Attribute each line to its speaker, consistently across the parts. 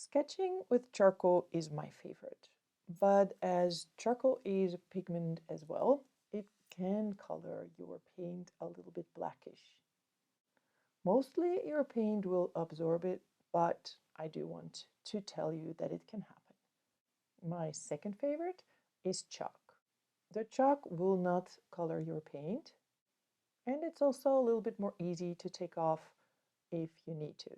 Speaker 1: Sketching with charcoal is my favorite, but as charcoal is a pigment as well, it can color your paint a little bit blackish. Mostly your paint will absorb it, but I do want to tell you that it can happen. My second favorite is chalk. The chalk will not color your paint, and it's also a little bit more easy to take off if you need to.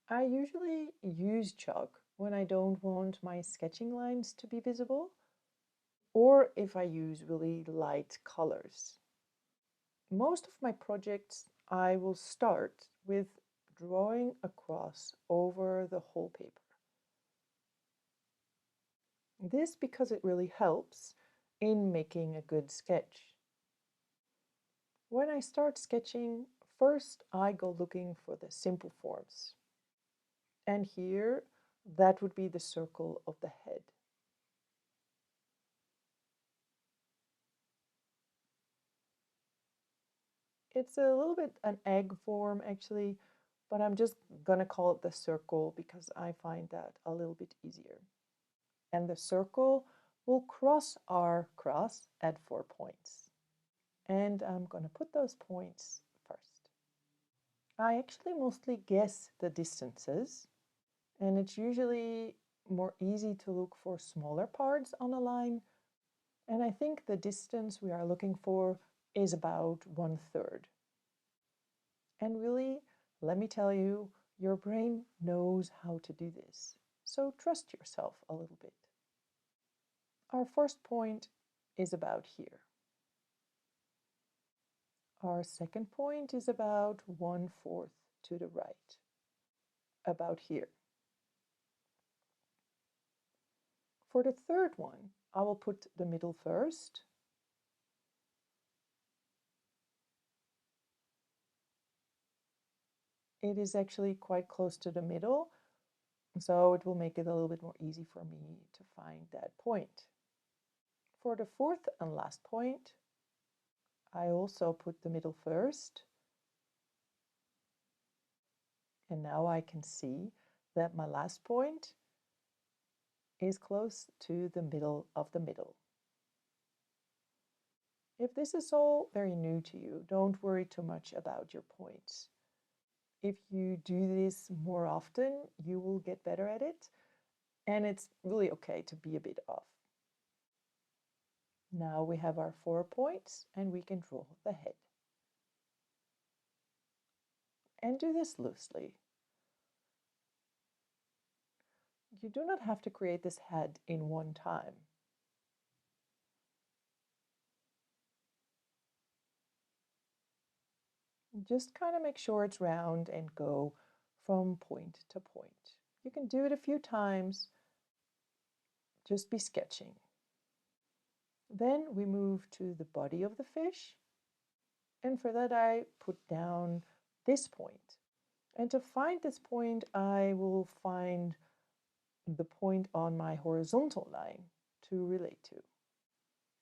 Speaker 1: I usually use chalk when I don't want my sketching lines to be visible, or if I use really light colors. Most of my projects I will start with drawing across over the whole paper. This because it really helps in making a good sketch. When I start sketching, first I go looking for the simple forms. And here, that would be the circle of the head. It's a little bit an egg form actually, but I'm just gonna call it the circle because I find that a little bit easier. And the circle will cross our cross at 4 points. And I'm gonna put those points first. I actually mostly guess the distances, and it's usually more easy to look for smaller parts on a line. And I think the distance we are looking for is about 1/3. And really, let me tell you, your brain knows how to do this. So trust yourself a little bit. Our first point is about here. Our second point is about 1/4 to the right, about here. For the third one, I will put the middle first. It is actually quite close to the middle, so it will make it a little bit more easy for me to find that point. For the fourth and last point, I also put the middle first. And now I can see that my last point is close to the middle of the middle. If this is all very new to you, don't worry too much about your points. If you do this more often, you will get better at it, and it's really okay to be a bit off. Now we have our 4 points, and we can draw the head. And do this loosely. You do not have to create this head in one time. Just kind of make sure it's round and go from point to point. You can do it a few times. Just be sketching. Then we move to the body of the fish. And for that, I put down this point. And to find this point, I will find the point on my horizontal line to relate to.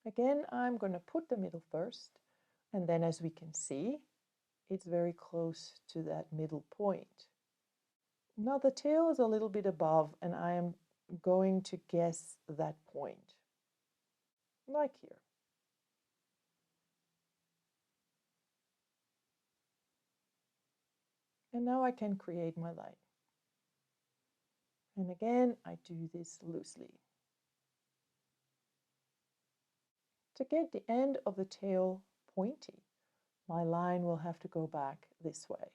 Speaker 1: Again, I'm going to put the middle first. And then as we can see, it's very close to that middle point. Now the tail is a little bit above, and I am going to guess that point, like here. And now I can create my line. And again, I do this loosely. To get the end of the tail pointy, my line will have to go back this way.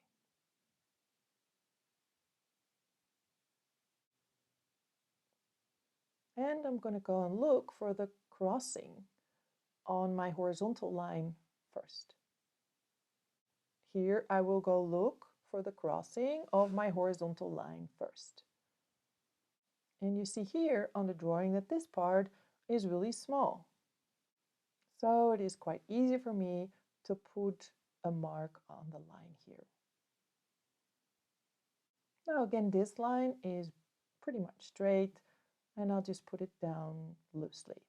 Speaker 1: And I'm going to go and look for the crossing on my horizontal line first. Here I will go look for the crossing of my horizontal line first. And you see here on the drawing that this part is really small. So it is quite easy for me to put a mark on the line here. Now again, this line is pretty much straight, and I'll just put it down loosely.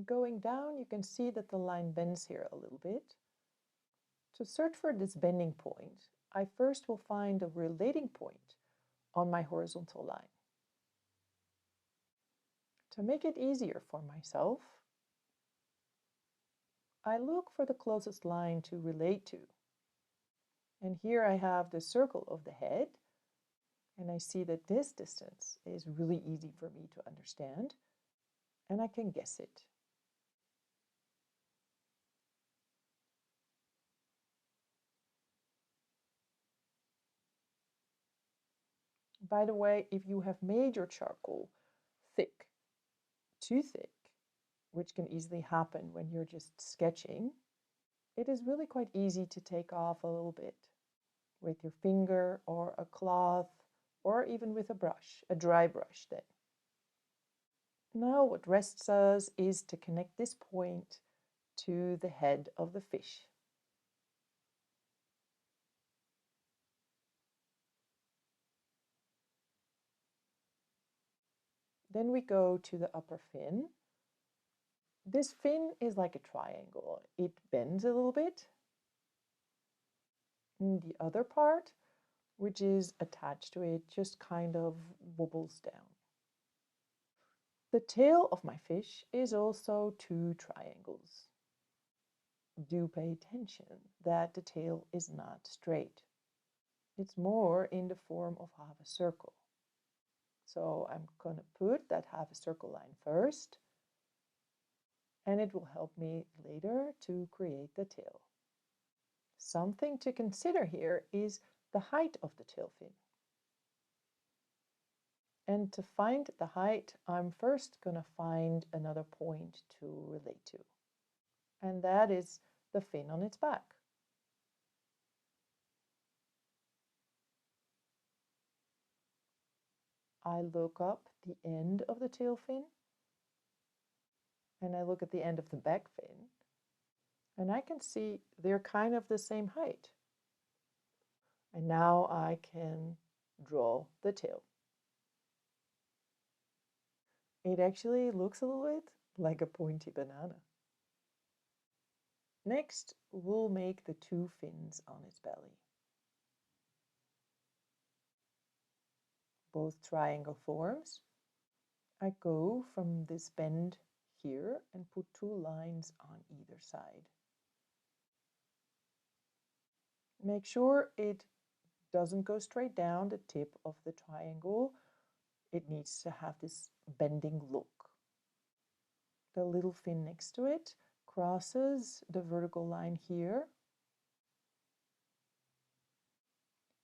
Speaker 1: Going down, you can see that the line bends here a little bit. To search for this bending point, I first will find a relating point on my horizontal line. To make it easier for myself, I look for the closest line to relate to. And here I have the circle of the head, and I see that this distance is really easy for me to understand, and I can guess it. By the way, if you have made your charcoal thick, too thick, which can easily happen when you're just sketching, it is really quite easy to take off a little bit with your finger or a cloth or even with a brush, a dry brush then. Now what rests us is to connect this point to the head of the fish. Then we go to the upper fin. This fin is like a triangle. It bends a little bit. And the other part, which is attached to it, just kind of wobbles down. The tail of my fish is also two triangles. Do pay attention that the tail is not straight. It's more in the form of half a circle. So I'm going to put that half a circle line first, and it will help me later to create the tail. Something to consider here is the height of the tail fin. And to find the height, I'm first going to find another point to relate to. And that is the fin on its back. I look up the end of the tail fin, and I look at the end of the back fin, and I can see they're kind of the same height. And now I can draw the tail. It actually looks a little bit like a pointy banana. Next, we'll make the two fins on its belly. Both triangle forms. I go from this bend here and put two lines on either side. Make sure it doesn't go straight down the tip of the triangle. It needs to have this bending look. The little fin next to it crosses the vertical line here.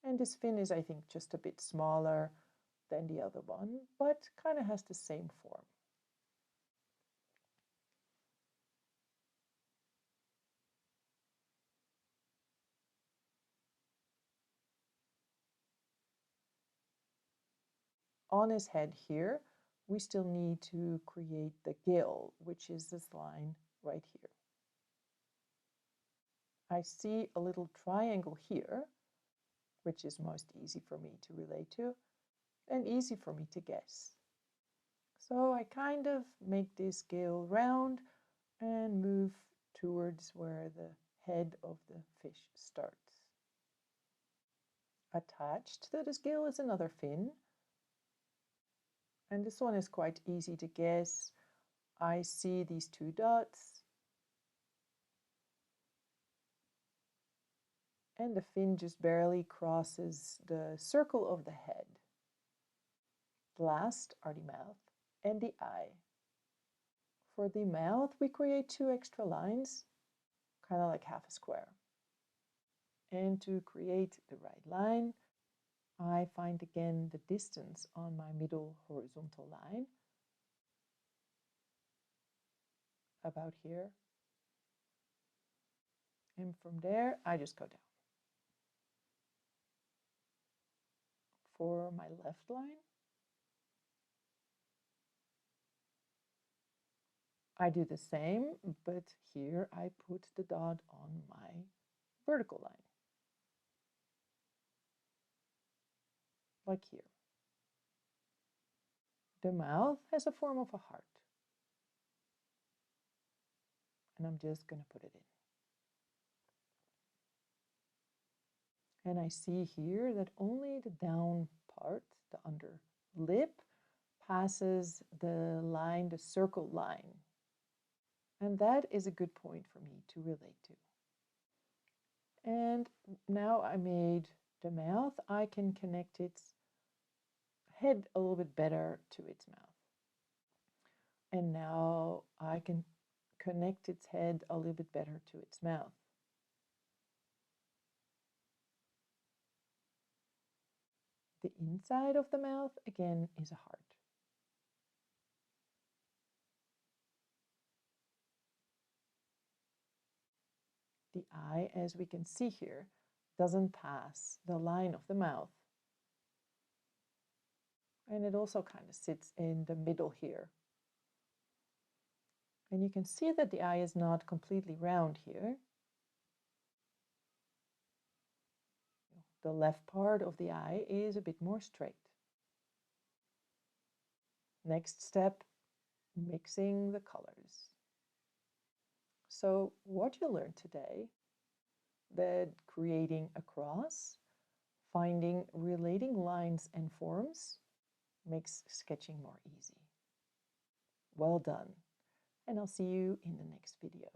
Speaker 1: And this fin is, I think, just a bit smaller than the other one, but kind of has the same form. On his head here, we still need to create the gill, which is this line right here. I see a little triangle here, which is most easy for me to relate to and easy for me to guess. So I kind of make this gill round and move towards where the head of the fish starts. Attached to this gill is another fin, and this one is quite easy to guess. I see these two dots, and the fin just barely crosses the circle of the head. Last are the mouth and the eye. For the mouth, we create two extra lines, kind of like half a square. And to create the right line, I find again the distance on my middle horizontal line, about here. And from there, I just go down. For my left line, I do the same, but here I put the dot on my vertical line, like here. The mouth has a form of a heart, and I'm just going to put it in. And I see here that only the down part, the under lip, passes the line, the circle line. And that is a good point for me to relate to. And now I made the mouth, I can connect its head a little bit better to its mouth. And now I can connect its head a little bit better to its mouth. The inside of the mouth, again, is a heart. The eye, as we can see here, doesn't pass the line of the mouth. And it also kind of sits in the middle here. And you can see that the eye is not completely round here. The left part of the eye is a bit more straight. Next step, mixing the colors. So what you learned today, that creating a cross, finding relating lines and forms makes sketching more easy. Well done, and I'll see you in the next video.